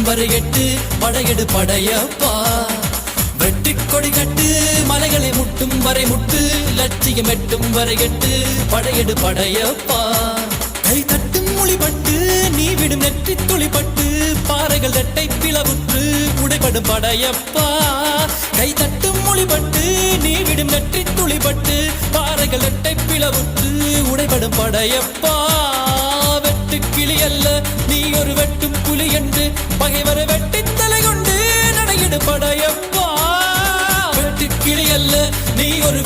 வரை எட்டு படையெடு படையப்பா. வெட்டி கொடி கட்டு மலைகளை முட்டும் வரை முட்டு லட்சியம் எட்டும் வரை எட்டு படையெடு படையப்பா. கை தட்டும் மொழிபட்டு நீ விடும் நெற்றி துளிப்பட்டு பாறைகள் ரெட்டை பிளவுற்று உடைபடும் படையப்பா. கை தட்டும் மொழிபட்டு நீ விடும் நெற்றி துளிப்பட்டு பாறைகள் ரெட்டை பிளவுற்று உடைபடும் படையப்பா. வெட்டு கிளி அல்ல நீ ஒரு வெட்டும் புலி என்று பகைவரை வெட்டி தலை கொண்டு நடையிடு படையப்பா. வெட்டு கிளி அல்ல நீ ஒரு